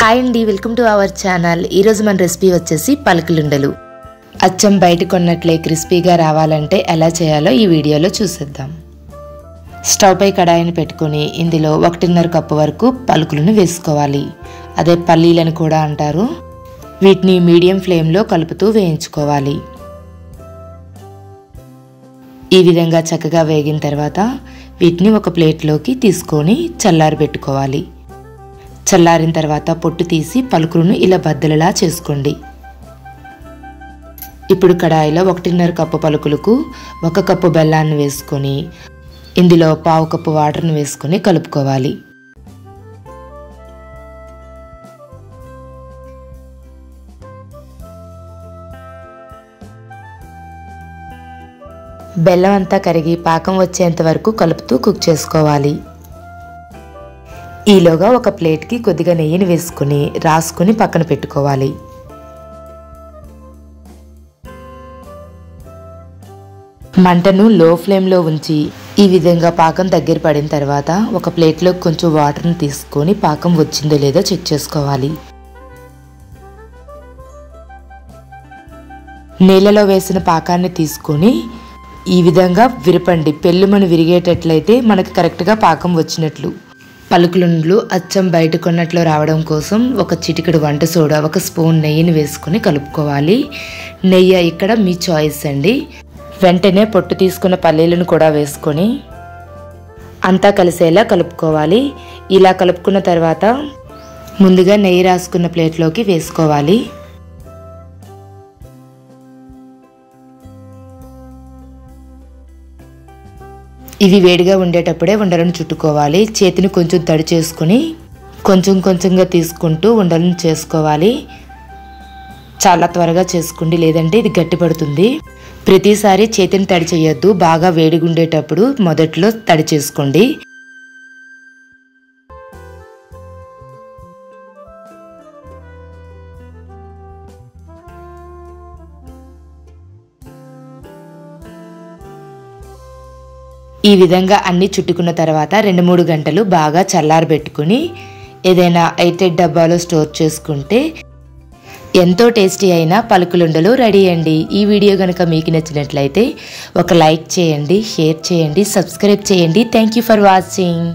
Hi అండి, welcome to our channel. ఈరోజు మన రెసిపీ వచ్చేసి పలుకులుండలు. అచ్చం బయట కొన్నట్లే క్రిస్పీగా రావాలంటే ఎలా చేయాలో ఈ వీడియోలో చూసేద్దాం. స్టవ్ పై కడాయిని పెట్టుకొని ఇందులో 1.5 కప్పు వరకు పలుకులను వేసుకోవాలి. అదే పల్లీలను కూడా అంటారు. వీటిని మీడియం ఫ్లేమ్లో కలుపుతూ వేయించుకోవాలి. ఈ విధంగా చక్కగా వేగిన తర్వాత వీటిని ఒక ప్లేట్లోకి తీసుకొని చల్లారబెట్టుకోవాలి. చల్లారిన తర్వాత పొట్టు తీసి పలుకులను ఇలా బద్దలలా చేసుకోండి. ఇప్పుడు కడాయిలో 1.5 కప్పు పలుకులకు 1 కప్పు బెల్లాన్ని వేసుకొని ఇందులో 1/2 కప్పు వాటర్ని వేసుకొని కలుపుకోవాలి. బెల్లం అంతా కరిగి పాకం వచ్చేంత వరకు కలుపుతూ కుక్ చేసుకోవాలి. ఈలోగా ఒక ప్లేట్కి కొద్దిగా నెయ్యిని వేసుకుని రాసుకుని పక్కన పెట్టుకోవాలి. మంటను లో ఫ్లేమ్లో ఉంచి ఈ విధంగా పాకం దగ్గర పడిన తర్వాత ఒక ప్లేట్లో కొంచెం వాటర్ని తీసుకొని పాకం వచ్చిందో లేదో చెక్ చేసుకోవాలి. నీళ్ళలో వేసిన పాకాన్ని తీసుకొని ఈ విధంగా విరపండి. పెళ్ళుమని విరిగేటట్లయితే మనకి కరెక్ట్గా పాకం వచ్చినట్లు. పలుకులుండ్లు అచ్చం బయట కొన్నట్లు రావడం కోసం ఒక చిటికెడు వంట సోడా, 1 స్పూన్ నెయ్యిని వేసుకుని కలుపుకోవాలి. నెయ్యి ఇక్కడ మీ చాయిస్ అండి. వెంటనే పొట్టు తీసుకున్న పల్లీలను కూడా వేసుకొని అంతా కలిసేలా కలుపుకోవాలి. ఇలా కలుపుకున్న తర్వాత ముందుగా నెయ్యి రాసుకున్న ప్లేట్లోకి వేసుకోవాలి. ఇవి వేడిగా ఉండేటప్పుడే ఉండలను చుట్టుకోవాలి. చేతిని కొంచెం తడి చేసుకుని కొంచెంగా తీసుకుంటూ ఉండలను చేసుకోవాలి. చాలా త్వరగా చేసుకోండి, లేదంటే ఇది గట్టిపడుతుంది. ప్రతిసారి చేతిని తడి చేయొద్దు. బాగా వేడిగా ఉండేటప్పుడు మొదట్లో తడి చేసుకోండి. ఈ విధంగా అన్ని చుట్టుకున్న తర్వాత 2-3 గంటలు బాగా చల్లారబెట్టుకుని ఏదైనా ఎయిర్టైట్ డబ్బాలో స్టోర్ చేసుకుంటే ఎంతో టేస్టీ అయిన పలుకులుండలు రెడీ అండి. ఈ వీడియో కనుక మీకు నచ్చినట్లయితే ఒక లైక్ చేయండి, షేర్ చేయండి, సబ్స్క్రైబ్ చేయండి. Thank you for watching.